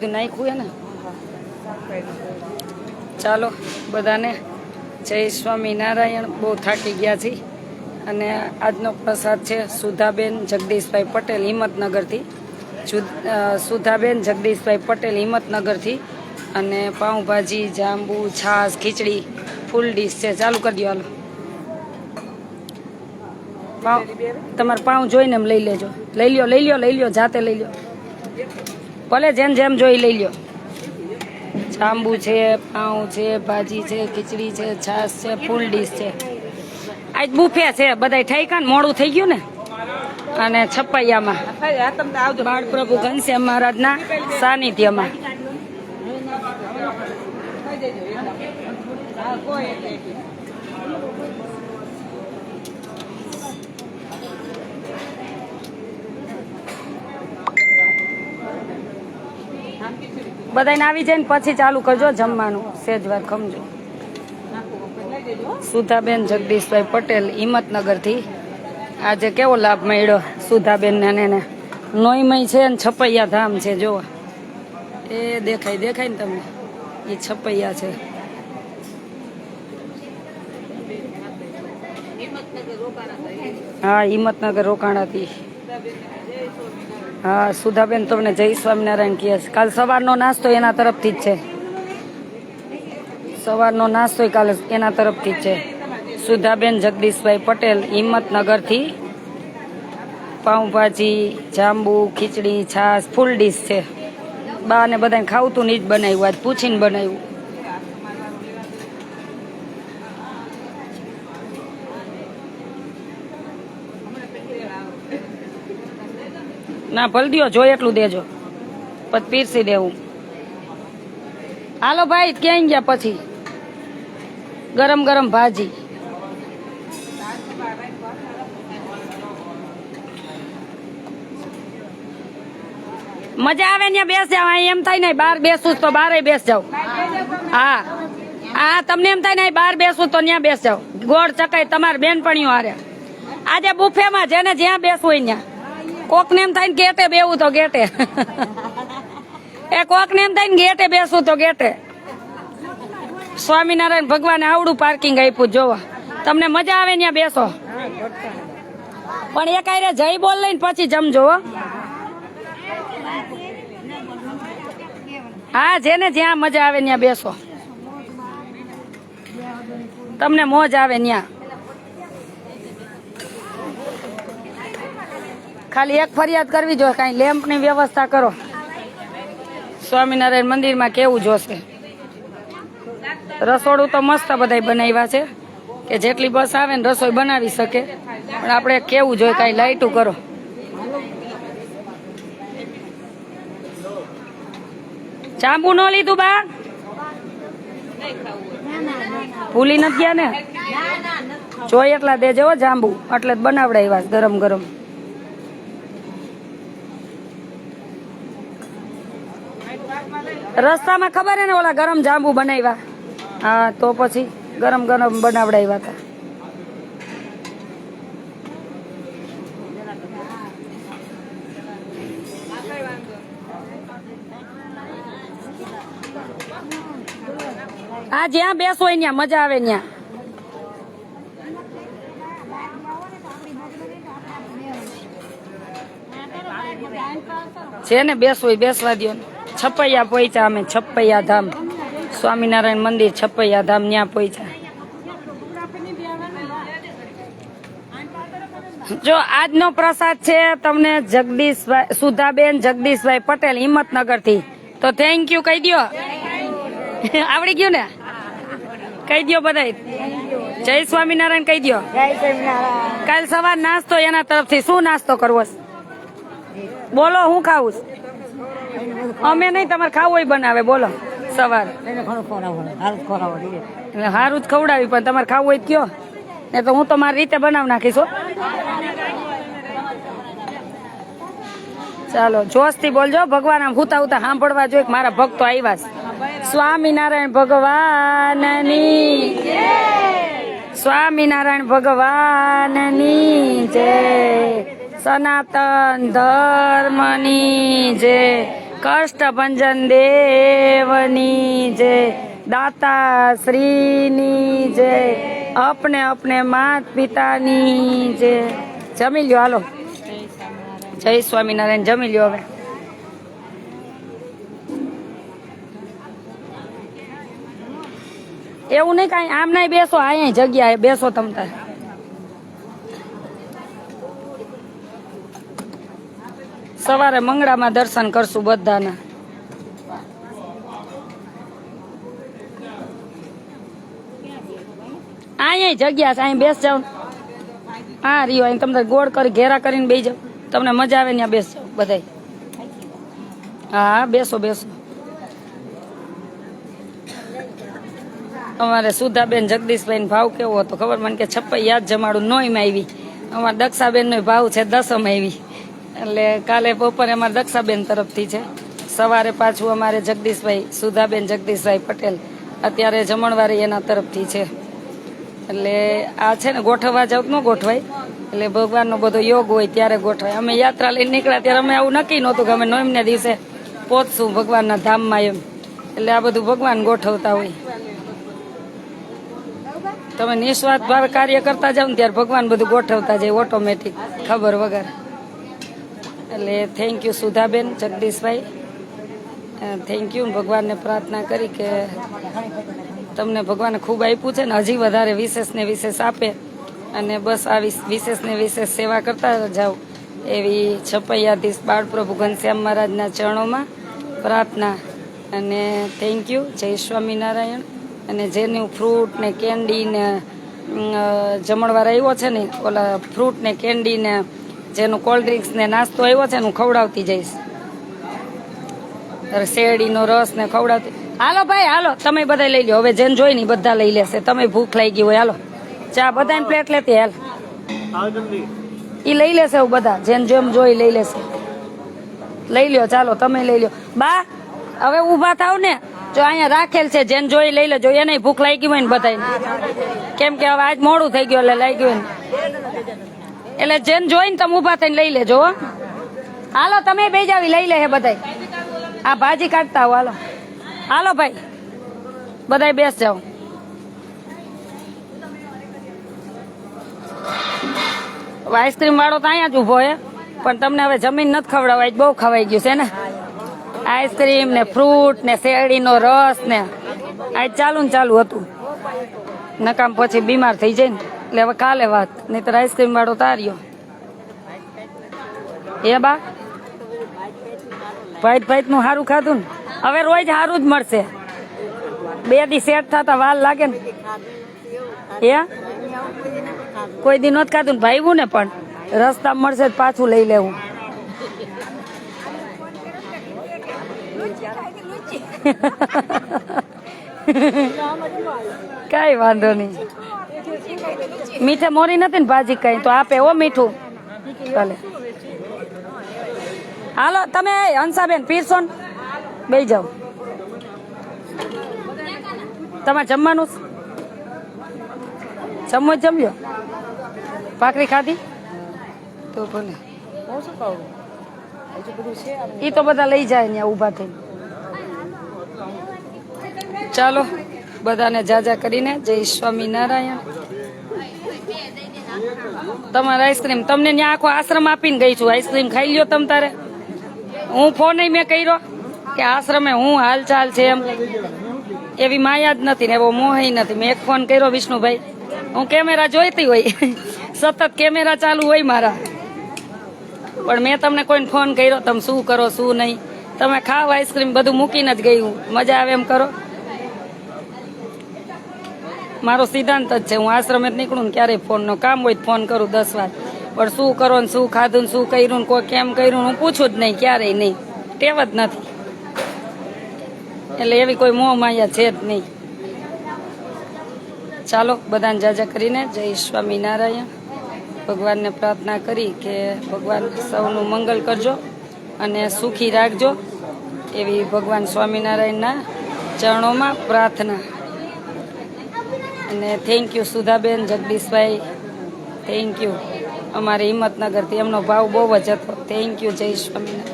નાખ્યું ને ચાલો બધાને જય સ્વામિનારાયણ। બહુ થાકી ગયા છીએ અને આજનો પ્રસાદ છે સુધાબેન જગદીશભાઈ પટેલ હિંમતનગરથી। સુધાબેન જગદીશભાઈ પટેલ હિંમતનગરથી અને પાઉંભાજી, જાંબુ, છાશ, ખીચડી ફૂલ ડીશ છે। ચાલુ કરી દો હાલો। પાઉં તમારે પાઉં જોઈને એમ લઈ લેજો। લઈ લ્યો જાતે લઈ લ્યો, ભલે જેમ જેમ જોઈ લઈ લ્યો। જાંબુ છે, પાઉં છે, ભાજી છે, ખીચડી છે, છાશ છે, ફૂલ ડીશ છે। આજ બુફે છે, બધાય ઠાઈકા ને મોડું થઈ ગયું ને। અને છપૈયામાં બાળ પ્રભુ ઘનશ્યામ મહારાજના સાનિધ્યમાં બધાને આવી જાય ને પછી ચાલુ કરજો જમવાનું। સેજવાર ખમજો। સુધાબેન જગદીશભાઈ પટેલ હિંમતનગરથી આજે કેવો લાભ મળ્યો સુધાબેન ને નોઈમય છે ને છપૈયા ધામ છે। જોવા એ દેખાય ને તમને, એ છપૈયા છે। હા, હિંમતનગર રોકાણાથી। હા, સુધાબેન તમને જય સ્વામિનારાયણ કહે છે। કાલ સવારનો નાસ્તો એના તરફથી જ છે। સવારનો નાસ્તો કાલે એના તરફથી જ છે। સુધાબેન જગદીશભાઈ પટેલ હિંમતનગરથી પાઉંભાજી, જાંબુ, ખીચડી, છાશ ફૂલ ડીશ છે। બા ને બધાને ખાવતું ની જ બનાવ્યું, આજ પૂછીને બનાવ્યું। ના ભલ દો, જોઈ એટલું દેજો પછી પીરસી દેવું। હાલો ભાઈ, ક્યાં ગયા પછી? ગરમ ગરમ ભાજી। મજા આવે ને બેસ જાવ। એમ થાય ને બહાર બેસું તો બારે બેસ જાવ। હા તમને એમ થાય ને બહાર બેસું તો ત્યાં બેસ જાવ। ગોળ ચકાઈ તમારે બેનપણીઓ હારે આજે બુફેમાં જેને જ્યાં બેસવું હોય ત્યાં। કોક ને એમ થાય ને ગેટે બેવું તો ગેટે એ કોક ને એમ થાય ને ગેટે બેસવું તો ગેટે। સ્વામિનારાયણ ભગવાને આવડું પાર્કિંગ આપ્યું। જોવા તમને મજા આવે ત્યાં બેસો, પણ એક આરે જય બોલ લઈને પછી જમજો। હા, જેને જ્યાં મજા આવે ત્યાં બેસો, તમને મોજ આવે ત્યાં। ખાલી એક ફરિયાદ કરવી જોઈએ, કઈ લેમ્પ ની વ્યવસ્થા કરો। સ્વામિનારાયણ મંદિરમાં કેવું જોશે। રસોડું તો મસ્ત બધા બનાવ્યા છે કે જેટલી બસ આવે ને રસોઈ બનાવી શકે, પણ આપણે કેવું જોઈએ કઈ લાઈટું કરો। જાંબુ નો લીધું બા? ભૂલી નથી ગયા ને? જોઈ એટલા દેજો જાંબુ, એટલે જ બનાવડાવ્યા ગરમ ગરમ। રસ્તામાં ખબર હે ને ઓલા ગરમ જાંબુ બનાવ્યા? હા, તો પછી ગરમ ગરમ બનાવડાવ્યા હતા। હા, જ્યાં બેસો હોય ત્યાં મજા આવે ત્યાં। છે ને બેસવું હોય બેસવા દો। છપૈયા પહોંચ્યા અમે, છપૈયા ધામ સ્વામિનારાયણ મંદિર છપૈયા ધામ ત્યાં પહોંચ્યા। જો આજનો પ્રસાદ છે તમને સુધાબેન જગદીશભાઈ પટેલ હિંમતનગરથી, તો થેન્ક યુ કહી દો। આવડી ગયું ને? કહી દો બધાય જય સ્વામિનારાયણ કહી દો। કાલ સવાર નાસ્તો એના તરફથી। શું નાસ્તો કરવો? બોલો, હું ખાવું? અમે નહીં, તમારે ખાવું હોય બનાવે। બોલો સવાર સારું જ ખવડાવી, પણ તમારે ખાવું હોય કયો ને, તો હું તો મારી રીતે બનાવી નાખીશ। ચાલો જોશ થી બોલજો। ભગવાન આમ હુતા હુતા સાંભળવા જોઈએ કે મારા ભક્તો આવ્યા છે। સ્વામિનારાયણ ભગવાનની જય। સ્વામિનારાયણ ભગવાનની જય। સનાતન ધર્મની જય। કષ્ટભંજન દેવની જય, દાતા શ્રીની જય, अपने अपने मात पितानी जय। जमी लो हालो, जय स्वामीनारायण। जमी लो हवे। એવું નહીં કાંઈ, આમ નહીં બેસો, અહીંયા જગ્યા બેસો તમ તાર। સવારે મંગળામાં દર્શન કરશું બધાના। અહીંયા જગ્યા છે, અહીં બેસ જાવ। હા રીયો, અહીં તમને ગોળ કરી ઘેરા કરીને બેસી જાવ, તમને મજા આવે ત્યાં બેસ જાવ બધાય। હા બેસો બેસો। અમારે સુધાબેન જગદીશભાઈ ભાવ કેવો હતો ખબર? મને કે છપ્પઈ યાદ જમાડું નોઈમાં આવી। અમારા દક્ષાબેન નો ભાવ છે 10 આવી, એટલે કાલે બપોરે અમારા દક્ષાબેન તરફથી છે, સવારે પાછું અમારે જગદીશભાઈ સુધાબેન જગદીશભાઈ પટેલ અત્યારે જમણવારે એના તરફથી છે। એટલે આ છે ને ગોઠવવા જાવ ન ગોઠવાય, એટલે ભગવાનનો બધો યોગ હોય ત્યારે ગોઠવાય। અમે યાત્રા લઈને નીકળ્યા ત્યારે અમે આવું નક્કી નહોતું કે અમે નોમને દિવસે પહોંચશું ભગવાનના ધામમાં એમ, એટલે આ બધું ભગવાન ગોઠવતા હોય। તમે નિસ્વાર્થ ભાવે કાર્ય કરતા જાવ ને ત્યારે ભગવાન બધું ગોઠવતા જાય ઓટોમેટિક, ખબર વગર। એટલે thank you Sudhaben Jagdishbhai, thank you. ભગવાનને પ્રાર્થના કરી કે તમને ભગવાને ખૂબ આપ્યું છે ને હજી વધારે વિશેષ ને વિશેષ આપે, અને બસ આ વિશેષ ને વિશેષ સેવા કરતા જાઓ એવી છપૈયાધીશ બાળપ્રભુ ઘનશ્યામ મહારાજના ચરણોમાં પ્રાર્થના। અને થેન્ક યુ, જય સ્વામિનારાયણ। અને જેનું ફ્રૂટ ને કેન્ડી ને જમણવાર આવ્યો છે ને, ઓલા ફ્રૂટ ને કેન્ડી ને જેનું કોલ્ડ ડ્રિંક્સ ને નાસ્તો આવ્યો છે ને હું ખવડાવતી જઈશ, શેરડીનો રસ ને ખવડાવતી। હાલો ભાઈ હાલો, તમે બધા લઈ લો હવે, જેને જોઈ ને બધા લઈ લેશે। તમે ભૂખ લાગી હોય હાલો, ચા બધાને પ્લેટ લેતી હાલ, ઈ લઈ લેશે એવું બધા, જેને જેમ જોઈ લઈ લેશે। લઈ લ્યો ચાલો, તમે લઈ લ્યો બા, હવે ઊભા થાવ ને, જો અહીંયા રાખેલ છે, જેને જોઈ લઈ લેજો, એને ભૂખ લાગી હોય ને બધાને, કેમ કે હવે આજ મોડું થઈ ગયું એટલે લાગ્યું ને, એટલે જેને જોઈને તમે ઊભા થઈને લઈ લેજો। હાલો તમે બે જાવી લઈ લે હે બધા, આ ભાજી કાઢતા હો હાલો, હાલો ભાઈ બધા બેસ જાઓ। આઈસ્ક્રીમ વાળો તો અહીંયા જ ઉભો હે, પણ તમને હવે જમીન નથી ખવડાવવા, બહુ ખવાઈ ગયું છે ને, આઈસ્ક્રીમ ને ફ્રૂટ ને શેરડીનો રસ ને આજ ચાલુ ને ચાલુ હતું, નકામ પછી બીમાર થઈ જાય ને, એટલે હવે કાલે વાત, નહીતર આઈસ્ક્રીમ વાળો તાર્યો એ બા। ભાઈ ભાઈ નું સારું ખાધું ને, હવે રોજ સારું જ મળશે, 2 દી સેટ થતા વાર લાગે ને, એ કોઈ દી નત ખાધું ને ભાઈવું ને, પણ રસ્તા મળશે પાછું લઈ લેવું। કઈ વાંધો નહીં, મીઠે મોરી નથી ને ભાજી કઈ તો આપે હો મીઠું, ભલે હાલો તમે હંસાબેન પીરસો ને બેસી જાઓ। તમારે જમવાનું જમવું જ જમ્યો, ભાખરી ખાધી તો ભલે, એ તો બધા લઈ જાય ત્યાં ઊભા થઈને। ચાલો બધાને જાજા કરીને જય સ્વામિનારાયણ। તમારે આઈસ્ક્રીમ તમને ત્યાં આખો આશ્રમ આપીને ગઈ છું, આઈસ્ક્રીમ ખાઈ લ્યો તમ તારે। હું ફોન મેં કર્યો કે આશ્રમે હું હાલચાલ છે એમ, એવી માયા જ નથી ને એવો મોહ નથી। મેં એક ફોન કર્યો વિષ્ણુભાઈ, હું કેમેરા જોઈતી હોય સતત કેમેરા ચાલુ હોય મારા, પણ મેં તમને કોઈને ફોન કર્યો તમે શું કરો શું નહીં, તમે ખાવ આઈસ્ક્રીમ બધું મૂકીને જ ગઈ, હું મજા આવે એમ કરો। મારો સિદ્ધાંત જ છે, હું આશ્રમે જ નીકળું ને ક્યારેય ફોન નો કામ હોય ફોન કરું 10 વાર, પણ શું કરો ને શું ખાધું ને શું કર્યું ને કોઈ કેમ કર્યું હું પૂછું જ નહીં, ક્યારેય નહીં, ટેવ જ નથી, એટલે એવી કોઈ મોહ માયા છે જ નહીં। ચાલો બધાને જાજા કરીને જય સ્વામિનારાયણ। ભગવાનને પ્રાર્થના કરી કે ભગવાન સૌનું મંગલ કરજો અને સુખી રાખજો, એવી ભગવાન સ્વામિનારાયણના ચરણોમાં પ્રાર્થના। અને thank you Sudhaben Jagdishbhai, thank you. અમારે હિંમતનગરથી એમનો ભાવ બહુ જ હતો, થેન્ક યુ, જય સ્વામિનારાયણ।